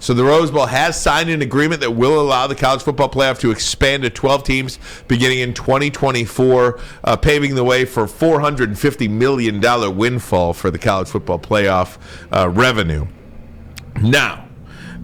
So the Rose Bowl has signed an agreement that will allow the college football playoff to expand to 12 teams beginning in 2024, paving the way for $450 million windfall for the college football playoff revenue. Now,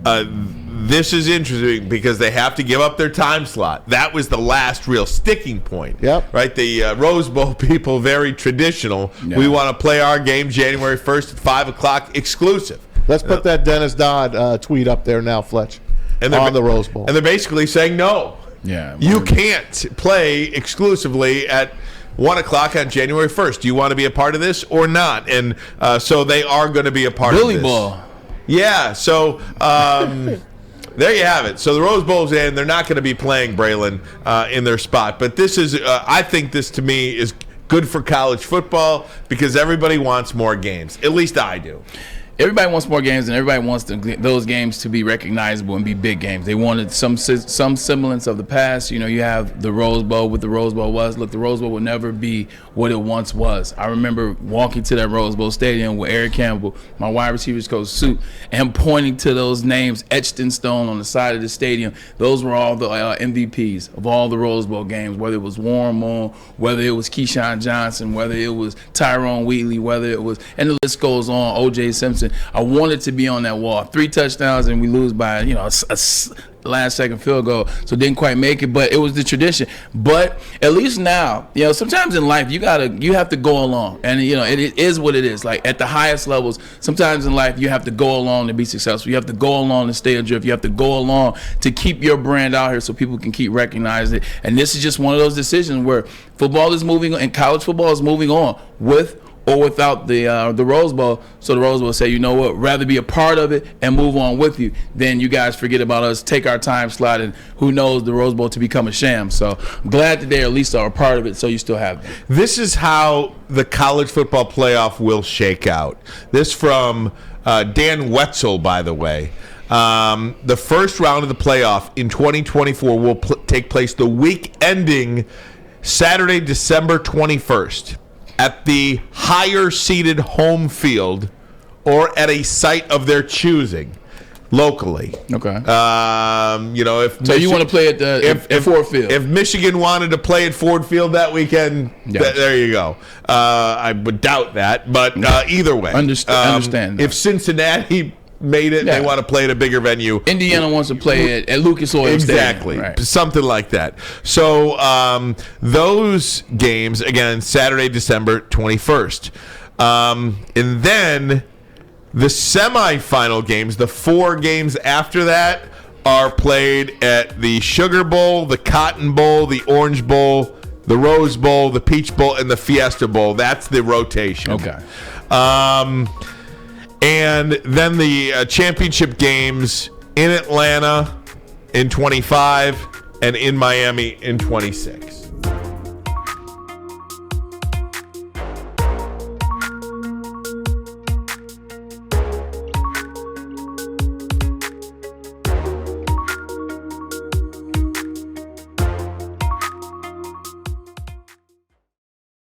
this is interesting because they have to give up their time slot. That was the last real sticking point. Yep. Right? The Rose Bowl people, very traditional. Yeah. We want to play our game January 1st at 5 o'clock exclusive. Let's put that Dennis Dodd tweet up there now, Fletch, on the Rose Bowl. And they're basically saying no. Yeah. You can't play exclusively at 1 o'clock on January 1st. Do you want to be a part of this or not? And so they are going to be a part of this. Billy Ball. Yeah, so there you have it. So the Rose Bowl's in. They're not going to be playing Braylon in their spot. But this is, I think this to me is good for college football because everybody wants more games. At least I do. Everybody wants more games, and everybody wants those games to be recognizable and be big games. They wanted some semblance of the past. You know, you have the Rose Bowl, what the Rose Bowl was. Look, the Rose Bowl will never be what it once was. I remember walking to that Rose Bowl stadium with Eric Campbell, my wide receivers coach, suit, and pointing to those names etched in stone on the side of the stadium. Those were all the MVPs of all the Rose Bowl games, whether it was Warren Moon, whether it was Keyshawn Johnson, whether it was Tyrone Wheatley, whether it was, and the list goes on, O.J. Simpson. I wanted to be on that wall. 3 touchdowns and we lose by, a last-second field goal, so didn't quite make it. But it was the tradition. But at least now, sometimes in life you have to go along, and it is what it is. Like at the highest levels, sometimes in life you have to go along to be successful. You have to go along to stay adrift. You have to go along to keep your brand out here so people can keep recognizing it. And this is just one of those decisions where football is moving and college football is moving on with or without the Rose Bowl. So the Rose Bowl say, you know what, rather be a part of it and move on with you than you guys forget about us, take our time slot, and who knows the Rose Bowl to become a sham. So I'm glad that they at least are a part of it, so you still have them. This is how the college football playoff will shake out. This from Dan Wetzel, by the way. The first round of the playoff in 2024 will take place the week ending Saturday, December 21st. At the higher seeded home field or at a site of their choosing locally. Okay. If you want to play at Ford Field. If Michigan wanted to play at Ford Field that weekend, there you go. I would doubt that, but either way. Understand that. If Cincinnati made it, they want to play at a bigger venue. Indiana wants to play at Lucas Oil exactly. Stadium. Right. Something like that. So those games, again, Saturday, December 21st. And then the semifinal games, the 4 games after that, are played at the Sugar Bowl, the Cotton Bowl, the Orange Bowl, the Rose Bowl, the Peach Bowl, and the Fiesta Bowl. That's the rotation. Okay. And then the championship games in Atlanta in 25 and in Miami in 26.